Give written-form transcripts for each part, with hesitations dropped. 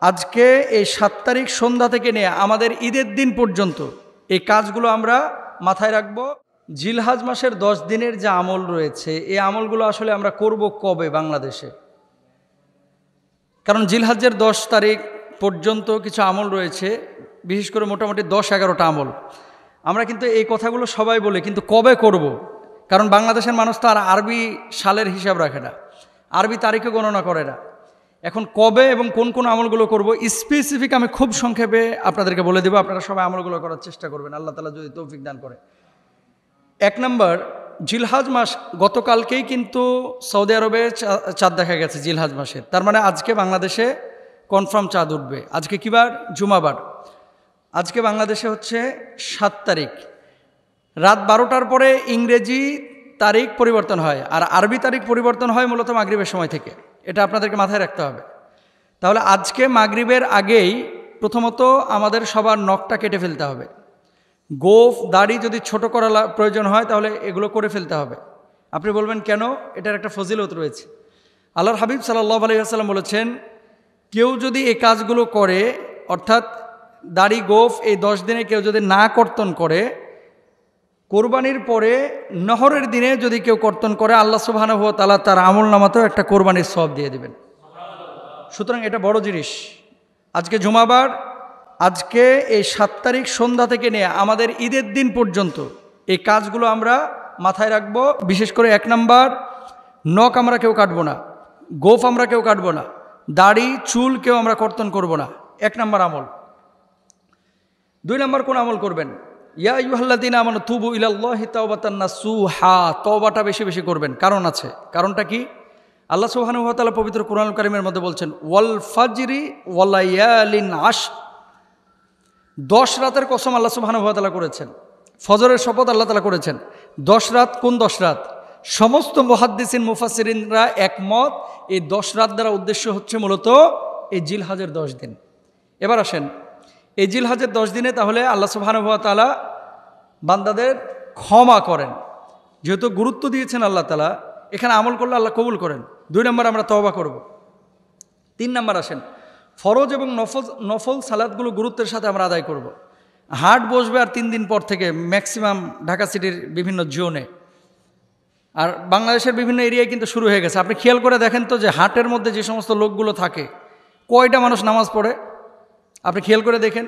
আজকে এই 7 তারিখ সন্ধ্যা থেকে নিয়ে আমাদের ঈদের দিন পর্যন্ত এই কাজগুলো আমরা মাথায় রাখব। জিলহজ মাসের 10 দিনের যে আমল রয়েছে এই আমলগুলো আসলে আমরা করব কবে বাংলাদেশে? কারণ জিলহজের 10 তারিখ পর্যন্ত কিছু আমল রয়েছে, বিশেষ করে মোটামুটি 10-11টা আমল। আমরা কিন্তু এই কথাগুলো সবাই বলি, কিন্তু কবে করব? কারণ বাংলাদেশের মানুষ তো আর আরবি সালের হিসাব রাখে না, আরবি তারিখে গণনা করে না। এখন কবে এবং কোন কোন আমলগুলো করব স্পেসিফিক আমি খুব সংক্ষেপে আপনাদেরকে বলে দেব। আপনারা সবাই আমলগুলো করার চেষ্টা করবেন, আল্লাহ তাআলা যদি তৌফিক দান করে। 1 নম্বর, জিলহজ মাস গতকালকেই কিন্তু সৌদি আরবে চাঁদ দেখা গেছে জিলহজ মাসের। তার মানে আজকে বাংলাদেশে কনফার্ম চাঁদ উঠবে। আজকে কী বার? জুমাবার। আজকে বাংলাদেশে হচ্ছে 7 তারিখ। রাত 12টার পরে ইংরেজি তারিখ পরিবর্তন হয়, আর আরবি তারিখ পরিবর্তন হয় মূলত মাগরিবের সময় থেকে। এটা আপনাদেরকে মাথায় রাখতে হবে। তাহলে আজকে মাগরিবের আগেই প্রথমত আমাদের সবার নখটা কেটে ফেলতে হবে। গোঁফ দাড়ি যদি ছোট করা প্রয়োজন হয় তাহলে এগুলো করে ফেলতে হবে। আপনি বলবেন কেন? এটার একটা ফজিলত রয়েছে। আল্লাহর হাবিব সাল্লাল্লাহু আলাইহি ওয়াসাল্লাম বলেছেন, কেউ যদি এই কাজগুলো করে, অর্থাৎ দাড়ি গোঁফ এই 10 দিনে কেউ যদি না কর্তন করে, কোরবানির পরে নহরের দিনে যদি কেউ কর্তন করে, আল্লাহ সুবহানাহু ওয়া তাআলা তার আমল নামাতেও একটা কোরবানির সওয়াব দিয়ে দিবেন। সুতরাং এটা বড় জিনিস। আজকে জুমাবার। আজকে এই 7 তারিখ সন্ধ্যা থেকে নিয়ে আমাদের ঈদের দিন পর্যন্ত এই কাজগুলো আমরা মাথায় রাখবো। বিশেষ করে 1 নম্বর, নখ আমরা কেউ কাটবো না, গোঁফ আমরা কেউ কাটবো না, দাড়ি চুল কেউ আমরা কর্তন করব না। 1 নম্বর আমল। 2 নম্বর কোন আমল করবেন? ইয়া আইয়ুহাল্লাযীনা আমানু তুবু ইলাল্লাহি তাওবাতান নাসুহা। তওবাটা বেশি বেশি করবেন। কারণ আছে। কারণটা কি? আল্লাহ সুবহানাহু ওয়া তাআলা পবিত্র কোরআনুল কারীমের মধ্যে বলছেন, ওয়াল ফাজরি ওয়া লায়ালিন আশর। 10 রাতের কসম আল্লাহ সুবহানাহু ওয়া তাআলা করেছেন। ফজরের শপথ আল্লাহ তাআলা করেছেন। 10 রাত। কোন 10 রাত? সমস্ত মুহাদ্দিসিন মুফাসসিরিনরা একমত, এই 10 রাত দ্বারা উদ্দেশ্য হচ্ছে মূলত এই জিলহজের 10 দিন। এবার আসেন, এই জিলহজের 10 দিনে তাহলে আল্লাহ সুবহানাহু ওয়া তাআলা বান্দাদের ক্ষমা করেন। যেহেতু গুরুত্ব দিয়েছেন আল্লাহ তাআলা, এখানে আমল করলে আল্লাহ কবুল করেন। 2 নম্বর আমরা তওবা করব। 3 নম্বর আসেন, ফরজ এবং নফল সালাতগুলো গুরুত্বের সাথে আমরা আদায় করব। হাট বসবে আর 3 দিন পর থেকে ম্যাক্সিমাম ঢাকা সিটির বিভিন্ন জোনে, আর বাংলাদেশের বিভিন্ন এরিয়ায় কিন্তু শুরু হয়ে গেছে। আপনি খেয়াল করে দেখেন তো যে হাটের মধ্যে যে সমস্ত লোকগুলো থাকে, কয়টা মানুষ নামাজ পড়ে? আপনি খেয়াল করে দেখেন,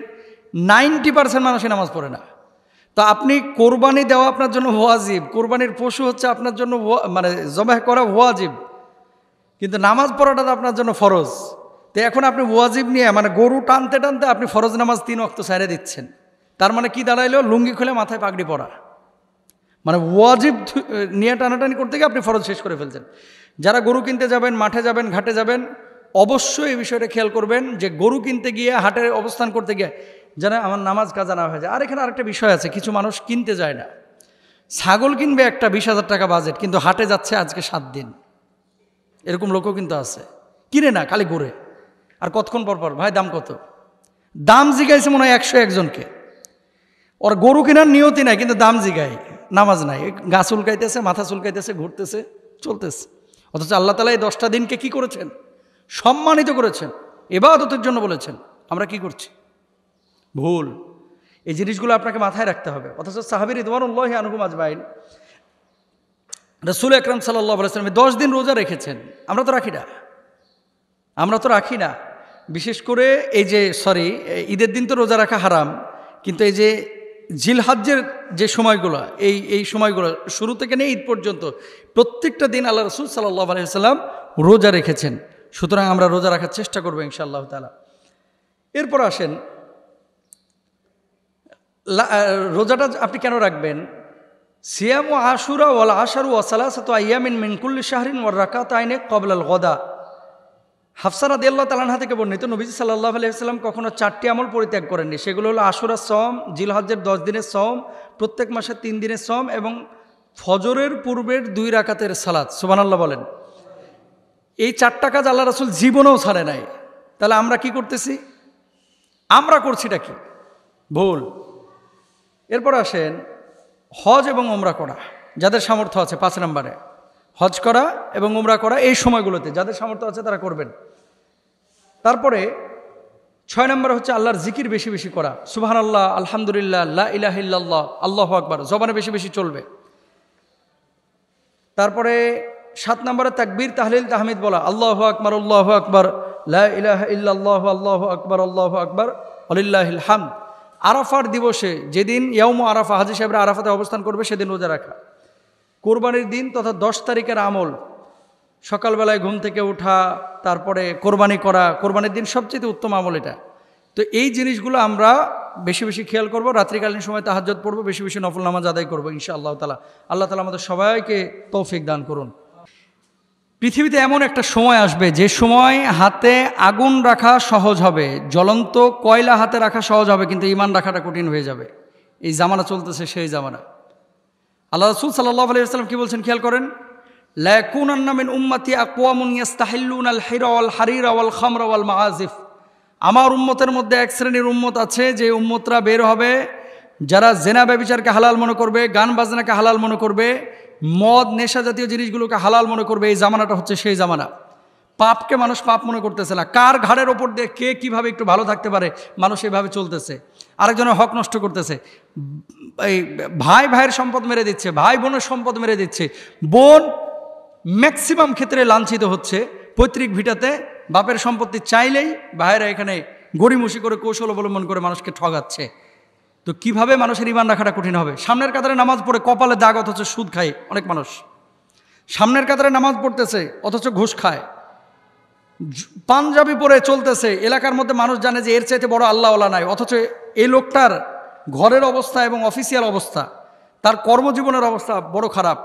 90% মানুষই নামাজ পড়ে না। তো আপনি কোরবানি দেওয়া আপনার জন্য ওয়াজিব, কোরবানির পশু হচ্ছে আপনার জন্য মানে জবাহ করা ওয়াজিব, কিন্তু নামাজ পড়াটা তো আপনার জন্য ফরজ। তো এখন আপনি ওয়াজিব নিয়ে মানে গরু টানতে টানতে আপনি ফরজ নামাজ 3 ওয়াক্ত ছেড়ে দিচ্ছেন। তার মানে কি দাঁড়াইলো? লুঙ্গি খুলে মাথায় পাগড়ি পরা, মানে ওয়াজিব নিয়ে টানাটানি করতে গিয়ে আপনি ফরজ শেষ করে ফেলছেন। যারা গরু কিনতে যাবেন, মাঠে যাবেন, ঘাটে যাবেন, অবশ্যই এই বিষয়টা খেয়াল করবেন যে গরু কিনতে গিয়ে, হাটে অবস্থান করতে গিয়ে যেন আমার নামাজ কাজা না হয়ে যায়। আর এখানে আরেকটা বিষয় আছে, কিছু মানুষ কিনতে যায় না। ছাগল কিনবে একটা 20,000 টাকা বাজেট, কিন্তু হাটে যাচ্ছে আজকে 7 দিন। এরকম লোকও কিন্তু আছে, কিনে না, খালি ঘুরে। আর কতক্ষণ পর পর, ভাই দাম কত? দাম জিগাইছে মনে হয় 101 জনকে। ওর গরু কেনার নিয়তি নাই, কিন্তু দাম জিগায়, নামাজ নাই, গা চুলকাইতেছে, মাথা চুলকাইতেছে, ঘুরতেছে, চলতেছে। অথচ আল্লাহ তাআলা এই 10টা দিনকে কি করেছেন? সম্মানিত করেছেন, ইবাদতের জন্য বলেছেন। আমরা কি করছি? ভুল। এই জিনিসগুলো আপনাকে মাথায় রাখতে হবে। অথচ সাহাবী রিদওয়ানুল্লাহি আনহুম আজমাইন, রাসূল আকরাম সাল্লাল্লাহু আলাইহি ওয়াসাল্লাম 10 দিন রোজা রেখেছেন। আমরা তো রাখি না। বিশেষ করে এই যে ঈদের দিন তো রোজা রাখা হারাম, কিন্তু এই যে জিলহজ্জের যে সময়গুলো, এই সময়গুলো শুরু থেকে নিয়ে ঈদ পর্যন্ত প্রত্যেকটা দিন আল্লাহ রাসূল সাল্লাল্লাহু আলাইহি ওয়াসাল্লাম রোজা রেখেছেন। সুতরাং আমরা রোজা রাখার চেষ্টা করবো ইনশাআল্লাহ তাআলা। এরপর আসেন, রোজাটা আপনি কেন রাখবেন? সিয়ামু আশুরা ওয়াল আশারু ওয়া সালাসাতু আইয়ামিন মিন কুল্লি শাহরিন ওয়া রাকাতাইনি ক্বাবলাল গদা। হাফসা রাদিয়াল্লাহু তাআলা আনহা থেকে বর্ণিত, নবী সাল্লাল্লাহু আলাইহি ওয়াসাল্লাম কখনো 4টি আমল পরিত্যাগ করেননি। সেগুলো হলো আশুরার সওম, জিলহজ্জের 10 দিনের সওম, প্রত্যেক মাসে 3 দিনের সওম এবং ফজরের পূর্বের 2 রাকাতের সালাত। সুবহানাল্লাহ বলেন। এই 4টা কাজ আল্লাহ রাসূল জীবনেও ছাড়ে নাই। তাহলে আমরা কি করতেছি? আমরা করছিটা কি? ভুল। এরপর আসেন, হজ এবং উমরা করা, যাদের সামর্থ্য আছে। 5 নম্বরে হজ করা এবং উমরা করা এই সময়গুলোতে যাদের সামর্থ্য আছে তারা করবেন। তারপরে 6 নম্বর হচ্ছে আল্লাহর জিকির বেশি বেশি করা, সুবহানাল্লাহ, আলহামদুলিল্লাহ, লা ইলাহা ইল্লাল্লাহ, আল্লাহু আকবার, জবানে বেশি বেশি চলবে। তারপরে 7 নম্বরে তাকবীর, তাহলিল, তাহমিদ বলা, আল্লাহু আকবার, আল্লাহু আকবার, লা ইলাহা ইল্লাল্লাহ, আল্লাহু আকবার, আল্লাহু আকবার, ওয়ালিল্লাহিল হামদ। আরাফার দিবসে, যেদিন ইয়াউম আরাফা, হাজী সাহেবরা আরাফাতে অবস্থান করবে, সেদিন রোজা রাখা। কোরবানির দিন তথা 10 তারিখের আমল, সকালবেলায় ঘুম থেকে ওঠা, তারপরে কোরবানি করা, কোরবানির দিন সবচেয়ে উত্তম আমল এটা। তো এই জিনিসগুলো আমরা বেশি বেশি খেয়াল করব, রাত্রিকালীন সময় তাহাজ্জুদ পড়ব, বেশি বেশি নফল নামাজ আদায় করবো ইনশাআল্লাহ তাআলা। আল্লাহ তাআলা আমাদের সবাইকে তৌফিক দান করুন। পৃথিবীতে এমন একটা সময় আসবে যে সময় হাতে আগুন রাখা সহজ হবে, জ্বলন্ত কয়লা হাতে রাখা সহজ হবে, কিন্তু ঈমান রাখাটা কঠিন হয়ে যাবে। এই জামানা চলতেছে সেই জামানা। আল্লাহ রাসূল সাল্লাল্লাহু আলাইহি ওয়াসাল্লাম কি বলছেন খেয়াল করেন, লা ইয়াকুনান্না মিন উম্মতি আকওয়ামুন ইস্তাহিল্লুনাল হিরা ওয়াল হারিরা ওয়াল খামরা ওয়াল মাআজিফ। আমার উম্মতের মধ্যে এক শ্রেণীর উম্মত আছে, যে উম্মতরা বের হবে যারা জেনা ব্যভিচারকে হালাল মনে করবে, গান বাজনাকে হালাল মনে করবে, মদ নেশা জাতীয় জিনিসগুলোকে হালাল মনে করবে। এই জামানাটা হচ্ছে সেই জামানা। পাপকে মানুষ পাপ মনে করতেছে না, কার ঘাড়ের ওপর দিয়ে কে কীভাবে একটু ভালো থাকতে পারে মানুষ এভাবে চলতেছে, আরেকজনের হক নষ্ট করতেছে। এই ভাই ভাইয়ের সম্পদ মেরে দিচ্ছে, ভাই বোনের সম্পদ মেরে দিচ্ছে, বোন ম্যাক্সিমাম ক্ষেত্রে লাঞ্ছিত হচ্ছে। পৈতৃক ভিটাতে বাপের সম্পত্তি চাইলেই ভাইয়েরা এখানে গড়িমসি করে কৌশল অবলম্বন করে মানুষকে ঠগাচ্ছে। তো কিভাবে মানুষের ঈমান রাখাটা কঠিন হবে। সামনের কাতারে নামাজ পড়ে কপালে দাগ, অথচ সুদ খায় অনেক মানুষ। সামনের কাতারে নামাজ পড়তেছে অথচ ঘুষ খায়। পাঞ্জাবি পরে চলতেছে, এলাকার মধ্যে মানুষ জানে যে এর চাইতে বড় আল্লাহওয়ালা নাই, অথচ এই লোকটার ঘরের অবস্থা এবং অফিসিয়াল অবস্থা, তার কর্মজীবনের অবস্থা বড় খারাপ।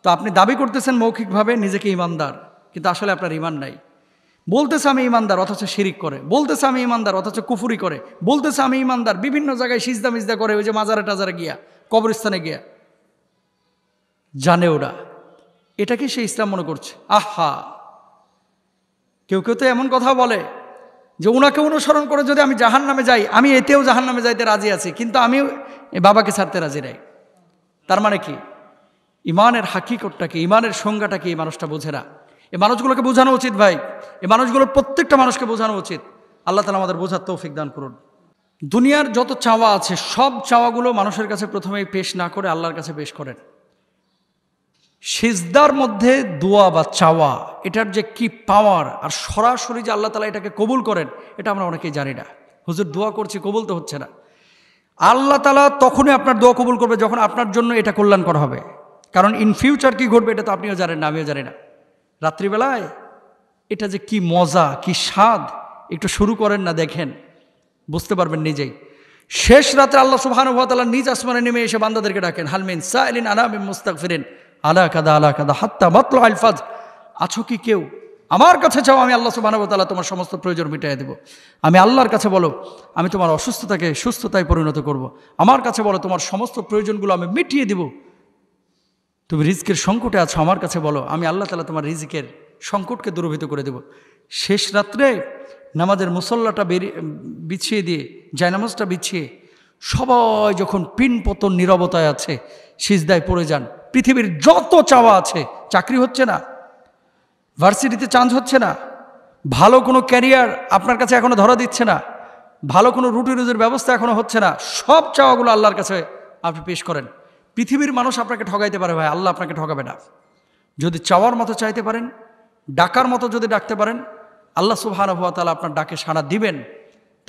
তো আপনি দাবি করতেছেন মৌখিকভাবে নিজেকে ইমানদার, কিন্তু আসলে আপনার ঈমান নাই। বলতেছে আমি ইমানদার, অথচ শিরিক করে। বলতেছে আমি ইমানদার, অথচ কুফুরি করে। বলতেছে আমি ইমানদার, বিভিন্ন জায়গায় সিজদা মিজদা করে, ওই যে মাজারে টাজারে গিয়া, কবরস্থানে গিয়া। জানে ওরা এটাকে সে ইসলাম মনে করছে। আহা, কেউ কেউ তো এমন কথা বলে যে ওনাকে অনুসরণ করে যদি আমি জাহান্নামে যাই, আমি এতেও জাহান্নামে যাইতে রাজি আছি, কিন্তু আমি বাবাকে ছাড়তে রাজি নাই। তার মানে কি? ইমানের হাকিকতটা কি, ইমানের সংজ্ঞাটা কি এই মানুষটা বোঝে না। এই মানুষগুলোকে বোঝানো উচিত ভাই, এই মানুষগুলোর প্রত্যেকটা মানুষকে বোঝানো উচিত। আল্লাহ তাআলা আমাদের বোঝার তৌফিক দান করুন। দুনিয়ার যত চাওয়া আছে সব চাওয়াগুলো মানুষের কাছে প্রথমেই পেশ না করে আল্লাহর কাছে পেশ করেন। সিজদার মধ্যে দোয়া বা চাওয়া, এটার যে কি পাওয়ার, আর সরাসরি যে আল্লাহ তাআলা এটাকে কবুল করেন, এটা আমরা অনেকেই জানি না। হুজুর দোয়া করছি, কবুল তো হচ্ছে না। আল্লাহ তাআলা তখনই আপনার দোয়া কবুল করবে যখন আপনার জন্য এটা কল্যাণকর হবে। কারণ ইন ফিউচার কি ঘটবে এটা তো আপনিও জানেন না, আমিও জানি না। রাত্রিবেলায় এটা যে কি মজা, কি স্বাদ, একটু শুরু করেন না, দেখেন, বুঝতে পারবেন নিজেই। শেষ রাতে আল্লাহ সুবহানাহু ওয়া তাআলা নিজ আসমানে নেমে এসে বান্দাদেরকে ডাকেন, হাল মিন সাইলিন আনা মিন মুস্তাগফিরিন আলা কাদা হাত্তা মাতলুআল ফাজর। আছো কি কেউ? আমার কাছে চাও, আমি আল্লাহ সুবহানাহু ওয়া তাআলা তোমার সমস্ত প্রয়োজন মিটিয়ে দেব। আমি আল্লাহর কাছে বলো, আমি তোমার অসুস্থতাকে সুস্থতায় পরিণত করব। আমার কাছে বলো, তোমার সমস্ত প্রয়োজনগুলো আমি মিটিয়ে দেব। তুমি রিজকের সংকটে আছো, আমার কাছে বলো, আমি আল্লাহ তাআলা তোমার রিজকের সংকটকে দূরীভূত করে দেব। শেষ রাত্রে নামাজের মুসল্লাটা বিছিয়ে দিয়ে, জায়নামাজটা বিছিয়ে সবাই যখন পিনপতন নীরবতায় আছে, সিজদায় পড়ে যান। পৃথিবীর যত চাওয়া আছে, চাকরি হচ্ছে না, ভার্সিটিতে চান্স হচ্ছে না, ভালো কোনো ক্যারিয়ার আপনার কাছে এখনো ধরা দিচ্ছে না, ভালো কোনো রুটি রুজির ব্যবস্থা এখনো হচ্ছে না, সব চাওয়াগুলো আল্লাহর কাছে আপনি পেশ করেন। পৃথিবীর মানুষ আপনাকে ঠগাইতে পারে ভাই, আল্লাহ আপনাকে ঠকাবে না। যদি চাওয়ার মতো চাইতে পারেন, ডাকার মতো যদি ডাকতে পারেন, আল্লাহ সুবহানাহু ওয়া তাআলা আপনার ডাকে সাড়া দিবেন।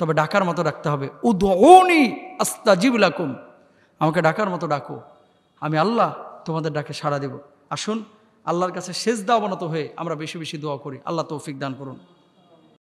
তবে ডাকার মতো ডাকতে হবে। উদউনি আস্তাজিব লাকুম, আমাকে ডাকার মতো ডাকো, আমি আল্লাহ তোমাদের ডাকে সাড়া দেব। আসুন আল্লাহর কাছে সেজদা অবনত হয়ে আমরা বেশি বেশি দোয়া করি। আল্লাহ তৌফিক দান করুন।